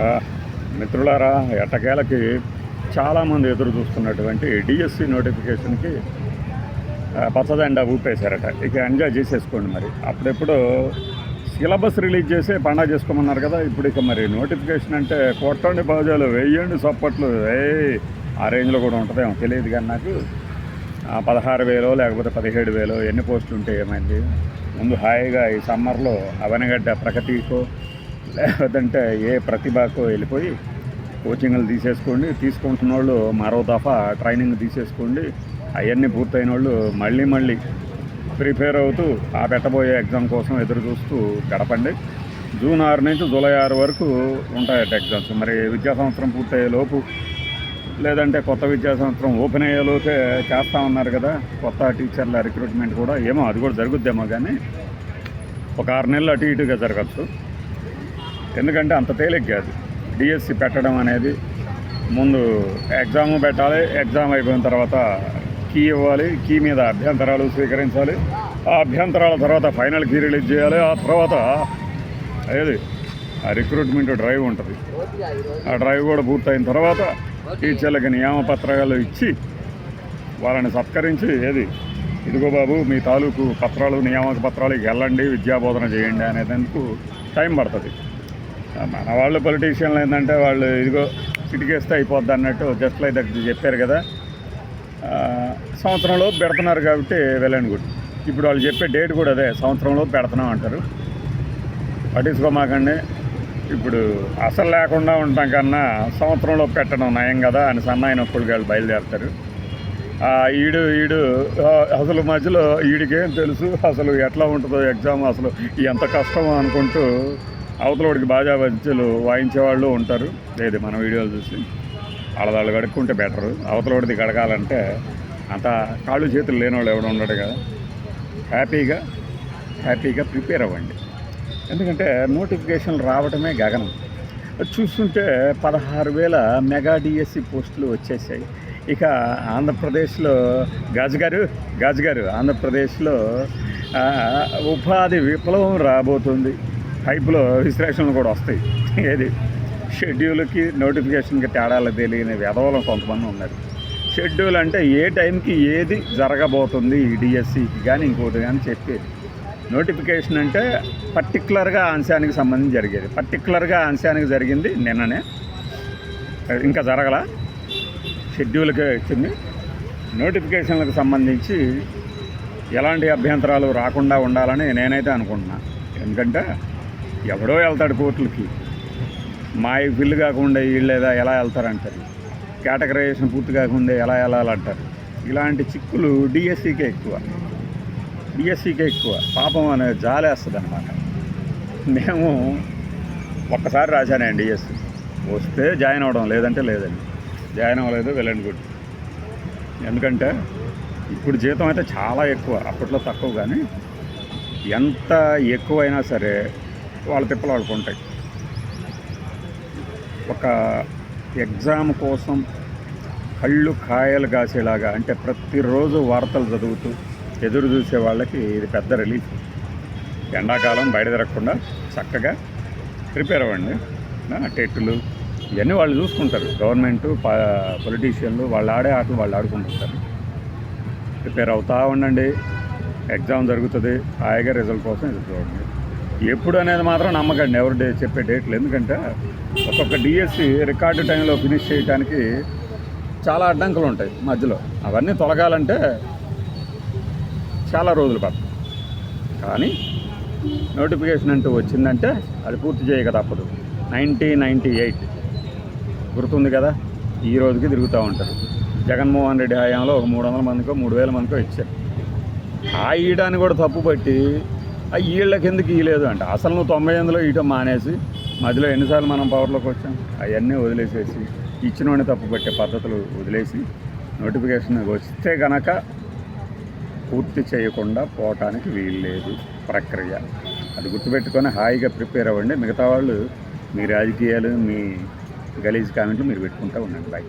ఆ, మిత్రులారా, ఎట్టకేలకి చాలామంది ఎదురు చూస్తున్నటువంటి డిఎస్సి నోటిఫికేషన్కి పచ్చజెండా ఊపేశారట. ఇక ఎంజాయ్ చేసేసుకోండి. మరి అప్పుడెప్పుడు సిలబస్ రిలీజ్ చేసే పండగ చేసుకోమన్నారు కదా. ఇప్పుడు ఇక మరి నోటిఫికేషన్ అంటే కొట్టండి బాజాలు, వెయ్యండి సప్పట్లు, ఆ రేంజ్లో కూడా ఉంటుందేమో తెలియదు. కానీ నాకు 16,000 లేకపోతే 17,000 ఎన్ని పోస్టులు ఉంటే ఏమైంది. ముందు హాయిగా ఈ సమ్మర్లో అవనగడ్డ ప్రగతికో లేదంటే ఏ ప్రతిభకో వెళ్ళిపోయి కోచింగ్లు తీసేసుకోండి. తీసుకుంటున్న వాళ్ళు మరో దఫా ట్రైనింగ్ తీసేసుకోండి. అవన్నీ పూర్తయిన వాళ్ళు మళ్ళీ ప్రిపేర్ అవుతూ ఆ పెట్టబోయే ఎగ్జామ్ కోసం ఎదురు చూస్తూ గడపండి. జూన్ 6 నుంచి జూలై 6 వరకు ఉంటాయట ఎగ్జామ్స్. మరి విద్యా సంవత్సరం పూర్తయ్యే లోపు లేదంటే కొత్త విద్యా సంవత్సరం ఓపెన్ అయ్యేలోపే చేస్తామన్నారు కదా కొత్త టీచర్ల రిక్రూట్మెంట్ కూడా. ఏమో అది కూడా జరుగుద్దేమో, కానీ ఒక 6 నెలలు అటు ఇటుగా జరగచ్చు. ఎందుకంటే అంత తేలిక కాదు డిఎస్సి పెట్టడం అనేది. ముందు ఎగ్జామ్ పెట్టాలి, ఎగ్జామ్ అయిపోయిన తర్వాత కీ ఇవ్వాలి, కీ మీద అభ్యంతరాలు స్వీకరించాలి, ఆ అభ్యంతరాల తర్వాత ఫైనల్ కీ రిలీజ్ చేయాలి, ఆ తర్వాత ఆ రిక్రూట్మెంట్ డ్రైవ్ ఉంటుంది. ఆ డ్రైవ్ కూడా పూర్తయిన తర్వాత టీచర్లకి నియామపత్రాలు ఇచ్చి వాళ్ళని సత్కరించి ఇదిగో బాబు మీ తాలూకు పత్రాలు నియామక పత్రాలు వెళ్ళండి, విద్యాబోధన చేయండి అనేందుకు టైం పడుతుంది. మన వాళ్ళు పొలిటీషియన్లు ఏంటంటే వాళ్ళు ఇదిగో చిటికేస్తే అయిపోద్ది అన్నట్టు జస్ట్ లైక్ దట్ చెప్పారు కదా. సంవత్సరంలో పెడుతున్నారు కాబట్టి వెళ్ళండి గుడ్. ఇప్పుడు వాళ్ళు చెప్పే డేట్ కూడా అదే, సంవత్సరంలో పెడుతున్నాం అంటారు. పట్టించుకోమాకండి. ఇప్పుడు అసలు లేకుండా ఉండటం కన్నా సంవత్సరంలో పెట్టడం నయం కదా అని సన్నాయి నొప్పులు వాళ్ళు బయలుదేరుతారు. ఈడు అసలు మధ్యలో ఈడికేం తెలుసు అసలు ఎట్లా ఉంటుందో ఎగ్జామ్, అసలు ఎంత కష్టమో అనుకుంటూ అవతలవాడికి బాజా బజ్జీలు వాయించేవాళ్ళు ఉంటారు. మన వీడియోలు చూసి వాళ్ళ గడుక్కుంటే బెటరు. అవతలవాడిది గడగాలంటే అంత కాళ్ళు చేతులు లేనివాళ్ళు ఎవడు ఉండడు కదా. హ్యాపీగా ప్రిపేర్ అవ్వండి. ఎందుకంటే నోటిఫికేషన్లు రావడమే గగనం. చూస్తుంటే 16,000 మెగా డిఎస్సి పోస్టులు వచ్చేసాయి. ఇక ఆంధ్రప్రదేశ్లో గాజుగారు ఆంధ్రప్రదేశ్లో ఉపాధి విప్లవం రాబోతుంది. టైపులో విశ్లేషణలు కూడా వస్తాయి. షెడ్యూల్కి నోటిఫికేషన్కి తేడాలు తెలియని వెధవలం కొంతమంది ఉన్నారు. షెడ్యూల్ అంటే ఏ టైంకి ఏది జరగబోతుంది ఈ డిఎస్సికి కానీ ఇంకోటి కానీ చెప్పేది. నోటిఫికేషన్ అంటే పర్టికులర్గా అంశానికి సంబంధించి జరిగేది. పర్టికులర్గా అంశానికి జరిగింది నిన్ననే, ఇంకా జరగల. షెడ్యూల్కి వచ్చింది. నోటిఫికేషన్లకు సంబంధించి ఎలాంటి అభ్యంతరాలు రాకుండా ఉండాలని నేనైతే అనుకుంటున్నా. ఎందుకంటే ఎవడో వెళ్తాడు కోర్టులకి, మావి ఫిల్ కాకుండా వీళ్ళేదా ఎలా వెళ్తారంటారు, కేటగరైజేషన్ పూర్తి కాకుండా ఎలా వెళ్ళాలంటారు. ఇలాంటి చిక్కులు డిఎస్సికే ఎక్కువ. పాపం అనేది జాలేస్తుంది అన్నమాట. మేము ఒక్కసారి రాశానండి డిఎస్సి, వస్తే జాయిన్ అవ్వడం, లేదంటే లేదండి. జాయిన్ అవ్వలేదు, వెళ్ళండి గుడ్. ఎందుకంటే ఇప్పుడు జీతం అయితే చాలా ఎక్కువ, అప్పట్లో తక్కువ. కానీ ఎంత ఎక్కువైనా సరే వాళ్ళ తిప్పలు ఆడుకుంటాయి. ఒక ఎగ్జామ్ కోసం కళ్ళు కాయలు కాసేలాగా, అంటే ప్రతిరోజు వార్తలు చదువుతూ ఎదురు చూసే వాళ్ళకి ఇది పెద్ద రిలీఫ్. ఎండాకాలం బయట తిరగకుండా చక్కగా ప్రిపేర్ అవ్వండి. టెట్లు ఇవన్నీ వాళ్ళు చూసుకుంటారు. గవర్నమెంటు, పొలిటీషియన్లు వాళ్ళు ఆడే ఆటలు వాళ్ళు ఆడుకుంటుంటారు. ప్రిపేర్ అవుతూ ఉండండి. ఎగ్జామ్ జరుగుతుంది, హాయిగా రిజల్ట్ కోసం ఎదురు చూడండి. ఎప్పుడు అనేది మాత్రం నమ్మకండి ఎవరు చెప్పే డేట్లు. ఎందుకంటే ఒక్కొక్క డిఎస్సి రికార్డు టైంలో ఫినిష్ చేయడానికి చాలా అడ్డంకులు ఉంటాయి మధ్యలో. అవన్నీ తొలగాలంటే చాలా రోజులు పడుతుంది. కానీ నోటిఫికేషన్ అంటూ వచ్చిందంటే అది పూర్తి చేయక తప్పదు. 1998 గుర్తుంది కదా, ఈ రోజుకి తిరుగుతూ ఉంటారు. జగన్మోహన్ రెడ్డి హయాంలో ఒక 300 మందికో 3,000 మందికో ఇచ్చారు. ఆ ఈయడాన్ని కూడా తప్పు పట్టి వీళ్ళకి ఎందుకు ఇవ్వలేదు అంటే, అసలు నువ్వు 98లో ఇయటం మానేసి మధ్యలో ఎన్నిసార్లు మనం పవర్లోకి వచ్చాం అవన్నీ వదిలేసేసి ఇచ్చిన వాడిని తప్పు పట్టే పద్ధతులు వదిలేసి నోటిఫికేషన్ వస్తే కనుక పూర్తి చేయకుండా పోవటానికి వీల్లేదు ప్రక్రియ. అది గుర్తుపెట్టుకొని హాయిగా ప్రిపేర్ అవ్వండి. మిగతా వాళ్ళు మీ రాజకీయాలు, మీ గలీజ్ కామెంట్లు మీరు పెట్టుకుంటూ ఉండండి. బాయ్.